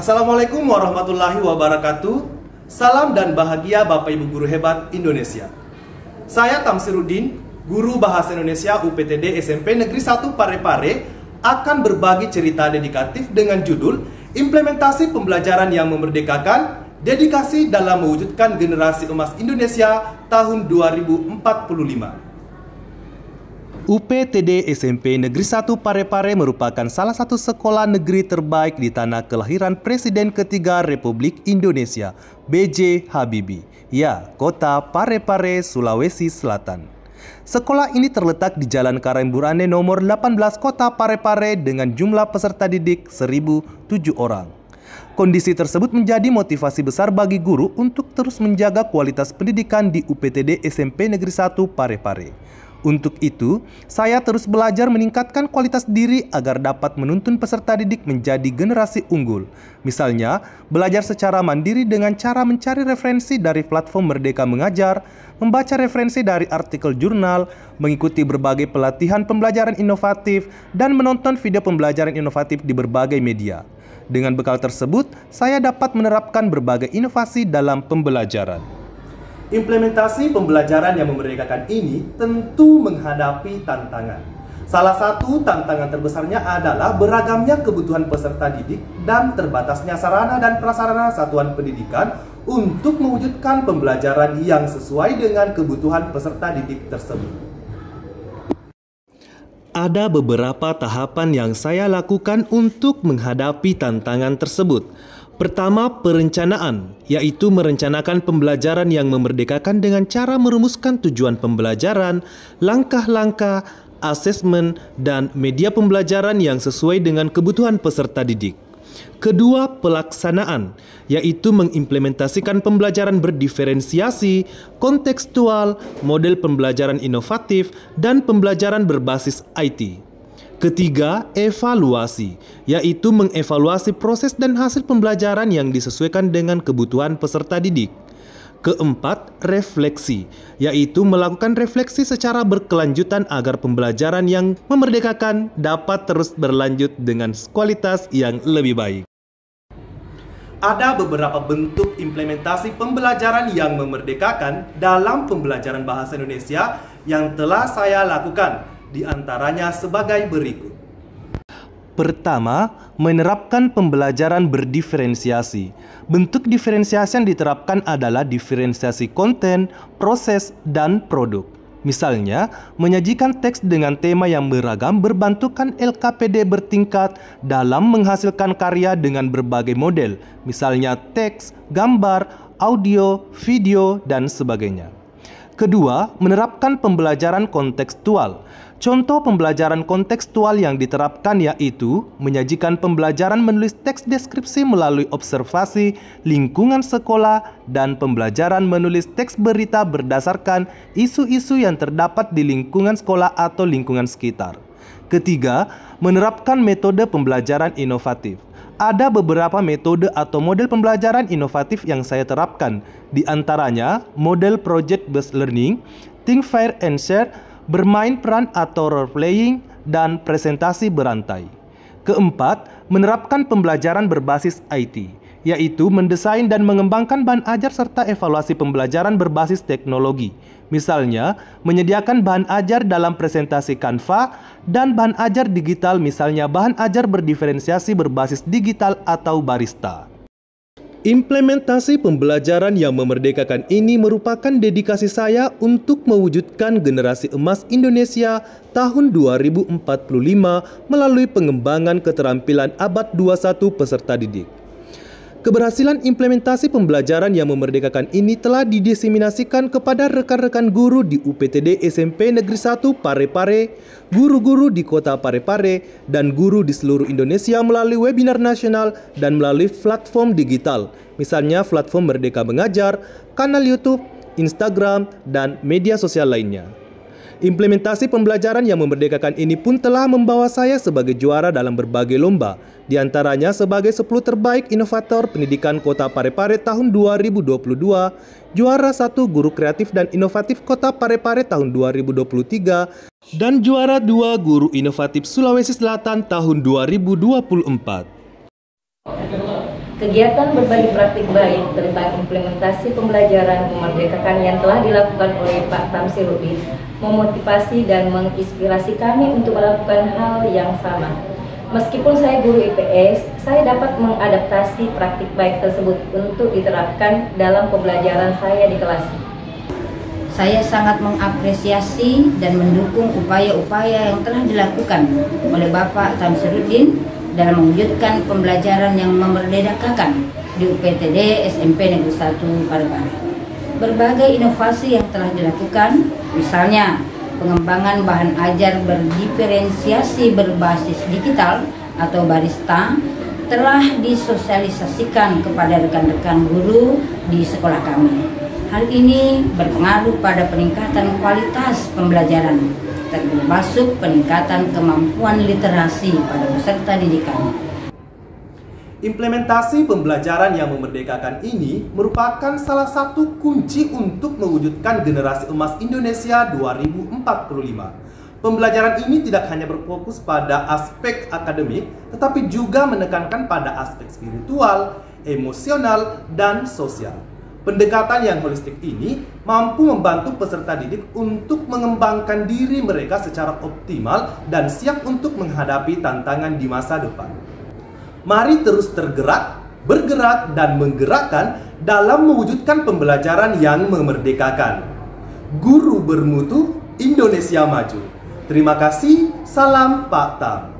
Assalamualaikum warahmatullahi wabarakatuh. Salam dan bahagia Bapak Ibu Guru Hebat Indonesia. Saya Tamsiruddin, Guru Bahasa Indonesia UPTD SMP Negeri 1 Parepare, akan berbagi cerita dedikatif dengan judul Implementasi Pembelajaran yang Memerdekakan, Dedikasi dalam Mewujudkan Generasi Emas Indonesia tahun 2045. UPTD SMP Negeri 1 Parepare merupakan salah satu sekolah negeri terbaik di tanah kelahiran Presiden ketiga Republik Indonesia, B.J. Habibie, ya, kota Parepare, Sulawesi Selatan. Sekolah ini terletak di Jalan Karemburane nomor 18 kota Parepare dengan jumlah peserta didik 1.007 orang. Kondisi tersebut menjadi motivasi besar bagi guru untuk terus menjaga kualitas pendidikan di UPTD SMP Negeri 1 Parepare. Untuk itu, saya terus belajar meningkatkan kualitas diri agar dapat menuntun peserta didik menjadi generasi unggul. Misalnya, belajar secara mandiri dengan cara mencari referensi dari platform Merdeka Mengajar, membaca referensi dari artikel jurnal, mengikuti berbagai pelatihan pembelajaran inovatif, dan menonton video pembelajaran inovatif di berbagai media. Dengan bekal tersebut, saya dapat menerapkan berbagai inovasi dalam pembelajaran. Implementasi pembelajaran yang memerdekakan ini tentu menghadapi tantangan. Salah satu tantangan terbesarnya adalah beragamnya kebutuhan peserta didik dan terbatasnya sarana dan prasarana satuan pendidikan untuk mewujudkan pembelajaran yang sesuai dengan kebutuhan peserta didik tersebut. Ada beberapa tahapan yang saya lakukan untuk menghadapi tantangan tersebut. Pertama, perencanaan, yaitu merencanakan pembelajaran yang memerdekakan dengan cara merumuskan tujuan pembelajaran, langkah-langkah, asesmen, dan media pembelajaran yang sesuai dengan kebutuhan peserta didik. Kedua, pelaksanaan, yaitu mengimplementasikan pembelajaran berdiferensiasi, kontekstual, model pembelajaran inovatif, dan pembelajaran berbasis IT. Ketiga, evaluasi, yaitu mengevaluasi proses dan hasil pembelajaran yang disesuaikan dengan kebutuhan peserta didik. Keempat, refleksi, yaitu melakukan refleksi secara berkelanjutan agar pembelajaran yang memerdekakan dapat terus berlanjut dengan kualitas yang lebih baik. Ada beberapa bentuk implementasi pembelajaran yang memerdekakan dalam pembelajaran bahasa Indonesia yang telah saya lakukan. Di antaranya sebagai berikut. Pertama, menerapkan pembelajaran berdiferensiasi. Bentuk diferensiasi yang diterapkan adalah diferensiasi konten, proses, dan produk. Misalnya, menyajikan teks dengan tema yang beragam berbantukan LKPD bertingkat dalam menghasilkan karya dengan berbagai model, misalnya teks, gambar, audio, video, dan sebagainya. Kedua, menerapkan pembelajaran kontekstual. Contoh pembelajaran kontekstual yang diterapkan yaitu menyajikan pembelajaran menulis teks deskripsi melalui observasi lingkungan sekolah dan pembelajaran menulis teks berita berdasarkan isu-isu yang terdapat di lingkungan sekolah atau lingkungan sekitar. Ketiga, menerapkan metode pembelajaran inovatif. Ada beberapa metode atau model pembelajaran inovatif yang saya terapkan, di antaranya model project-based learning, think, fair, and share, bermain peran atau role-playing, dan presentasi berantai. Keempat, menerapkan pembelajaran berbasis IT, yaitu mendesain dan mengembangkan bahan ajar serta evaluasi pembelajaran berbasis teknologi. Misalnya, menyediakan bahan ajar dalam presentasi Canva dan bahan ajar digital, misalnya bahan ajar berdiferensiasi berbasis digital atau barista. Implementasi pembelajaran yang memerdekakan ini merupakan dedikasi saya untuk mewujudkan generasi emas Indonesia tahun 2045 melalui pengembangan keterampilan abad 21 peserta didik. Keberhasilan implementasi pembelajaran yang memerdekakan ini telah didiseminasikan kepada rekan-rekan guru di UPTD SMP Negeri 1 Parepare, guru-guru di kota Parepare, dan guru di seluruh Indonesia melalui webinar nasional dan melalui platform digital, misalnya platform Merdeka Mengajar, kanal YouTube, Instagram, dan media sosial lainnya. Implementasi pembelajaran yang memerdekakan ini pun telah membawa saya sebagai juara dalam berbagai lomba, di antaranya sebagai 10 terbaik inovator pendidikan Kota Parepare tahun 2022, juara 1 Guru Kreatif dan Inovatif Kota Parepare tahun 2023, dan juara 2 Guru Inovatif Sulawesi Selatan tahun 2024. Kegiatan berbagi praktik baik tentang implementasi pembelajaran memerdekakan yang telah dilakukan oleh Pak Tamsirudin memotivasi dan menginspirasi kami untuk melakukan hal yang sama. Meskipun saya guru IPS, saya dapat mengadaptasi praktik baik tersebut untuk diterapkan dalam pembelajaran saya di kelas. Saya sangat mengapresiasi dan mendukung upaya-upaya yang telah dilakukan oleh Bapak Tamsirudin dalam mewujudkan pembelajaran yang memerdekakan di UPTD SMP Negeri 1 Parepare. Berbagai inovasi yang telah dilakukan, misalnya pengembangan bahan ajar berdiferensiasi berbasis digital atau barista, telah disosialisasikan kepada rekan-rekan guru di sekolah kami. Hal ini berpengaruh pada peningkatan kualitas pembelajaran, termasuk peningkatan kemampuan literasi pada peserta didikan. Implementasi pembelajaran yang memerdekakan ini merupakan salah satu kunci untuk mewujudkan generasi emas Indonesia 2045. Pembelajaran ini tidak hanya berfokus pada aspek akademik, tetapi juga menekankan pada aspek spiritual, emosional, dan sosial. Pendekatan yang holistik ini mampu membantu peserta didik untuk mengembangkan diri mereka secara optimal dan siap untuk menghadapi tantangan di masa depan. Mari terus bergerak dan menggerakkan dalam mewujudkan pembelajaran yang memerdekakan. Guru bermutu, Indonesia maju. Terima kasih, salam Pak Tam.